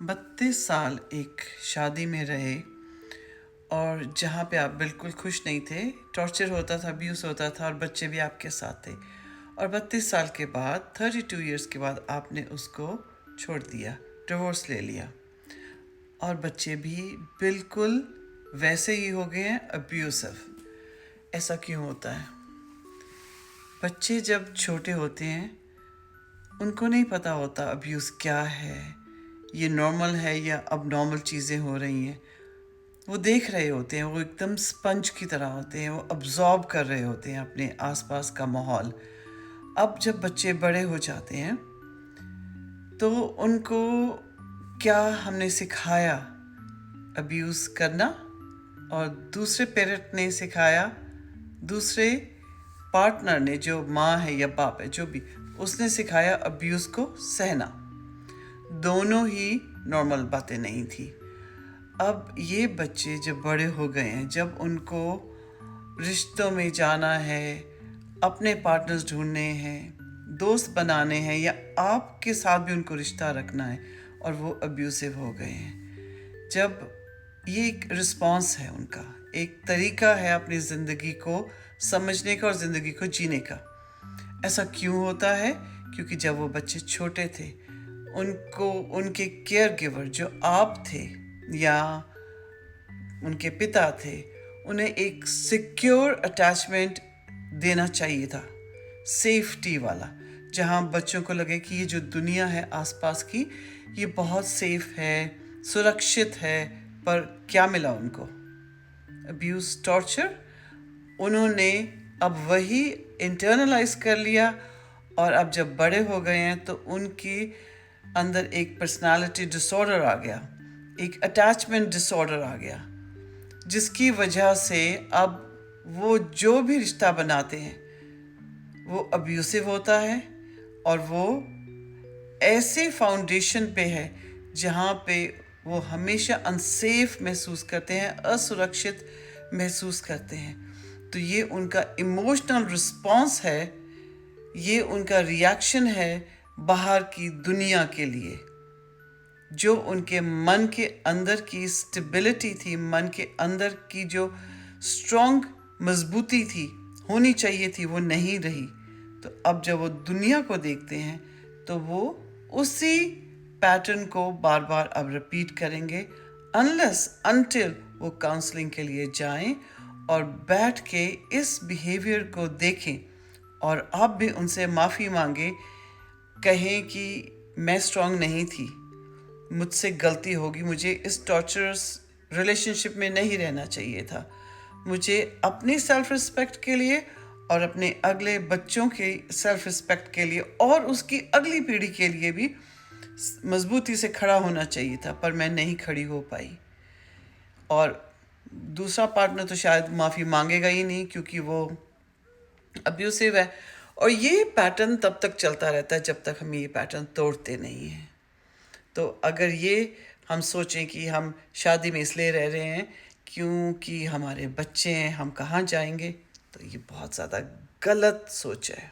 32 साल एक शादी में रहे और जहाँ पे आप बिल्कुल खुश नहीं थे, टॉर्चर होता था, अब्यूज़ होता था और बच्चे भी आपके साथ थे। और 32 साल के बाद 32 इयर्स के बाद आपने उसको छोड़ दिया, डिवोर्स ले लिया और बच्चे भी बिल्कुल वैसे ही हो गए हैं, अब्यूसिव। ऐसा क्यों होता है? बच्चे जब छोटे होते हैं उनको नहीं पता होता अब्यूज़ क्या है, ये नॉर्मल है या अब नॉर्मल चीज़ें हो रही हैं। वो देख रहे होते हैं, वो एकदम स्पंज की तरह होते हैं, वो अब्जॉर्ब कर रहे होते हैं अपने आसपास का माहौल। अब जब बच्चे बड़े हो जाते हैं तो उनको क्या हमने सिखाया अब्यूज़ करना, और दूसरे पेरेंट ने सिखाया, दूसरे पार्टनर ने, जो माँ है या बाप है, जो भी, उसने सिखाया अब्यूज़ को सहना। दोनों ही नॉर्मल बातें नहीं थी। अब ये बच्चे जब बड़े हो गए हैं, जब उनको रिश्तों में जाना है, अपने पार्टनर्स ढूंढने हैं, दोस्त बनाने हैं, या आपके साथ भी उनको रिश्ता रखना है, और वो अब्यूसिव हो गए हैं। जब ये एक रिस्पॉन्स है उनका, एक तरीका है अपनी ज़िंदगी को समझने का और ज़िंदगी को जीने का। ऐसा क्यों होता है? क्योंकि जब वो बच्चे छोटे थे उनको उनके केयर गिवर जो आप थे या उनके पिता थे, उन्हें एक सिक्योर अटैचमेंट देना चाहिए था, सेफ्टी वाला, जहाँ बच्चों को लगे कि ये जो दुनिया है आसपास की, ये बहुत सेफ है, सुरक्षित है। पर क्या मिला उनको? Abuse, torture. उन्होंने अब वही इंटरनलाइज कर लिया, और अब जब बड़े हो गए हैं तो उनके अंदर एक पर्सनालिटी डिसऑर्डर आ गया, एक अटैचमेंट डिसऑर्डर आ गया, जिसकी वजह से अब वो जो भी रिश्ता बनाते हैं वो अब्यूसिव होता है, और वो ऐसे फाउंडेशन पे है जहाँ पे वो हमेशा अनसेफ महसूस करते हैं, असुरक्षित महसूस करते हैं। तो ये उनका इमोशनल रिस्पॉन्स है, ये उनका रिएक्शन है बाहर की दुनिया के लिए। जो उनके मन के अंदर की स्टेबिलिटी थी, मन के अंदर की जो स्ट्रॉन्ग मजबूती थी, होनी चाहिए थी, वो नहीं रही। तो अब जब वो दुनिया को देखते हैं तो वो उसी पैटर्न को बार बार अब रिपीट करेंगे, अनलेस अनटिल वो काउंसलिंग के लिए जाएं और बैठ के इस बिहेवियर को देखें, और आप भी उनसे माफ़ी मांगे, कहें कि मैं स्ट्रांग नहीं थी, मुझसे गलती होगी, मुझे इस टॉर्चरस रिलेशनशिप में नहीं रहना चाहिए था, मुझे अपनी सेल्फ रिस्पेक्ट के लिए और अपने अगले बच्चों के सेल्फ रिस्पेक्ट के लिए और उसकी अगली पीढ़ी के लिए भी मजबूती से खड़ा होना चाहिए था, पर मैं नहीं खड़ी हो पाई। और दूसरा पार्टनर तो शायद माफ़ी मांगेगा ही नहीं, क्योंकि वो अब्यूसिव है। और ये पैटर्न तब तक चलता रहता है जब तक हम ये पैटर्न तोड़ते नहीं हैं। तो अगर ये हम सोचें कि हम शादी में इसलिए रह रहे हैं क्योंकि हमारे बच्चे हैं, हम कहाँ जाएंगे, तो ये बहुत ज़्यादा गलत सोच है।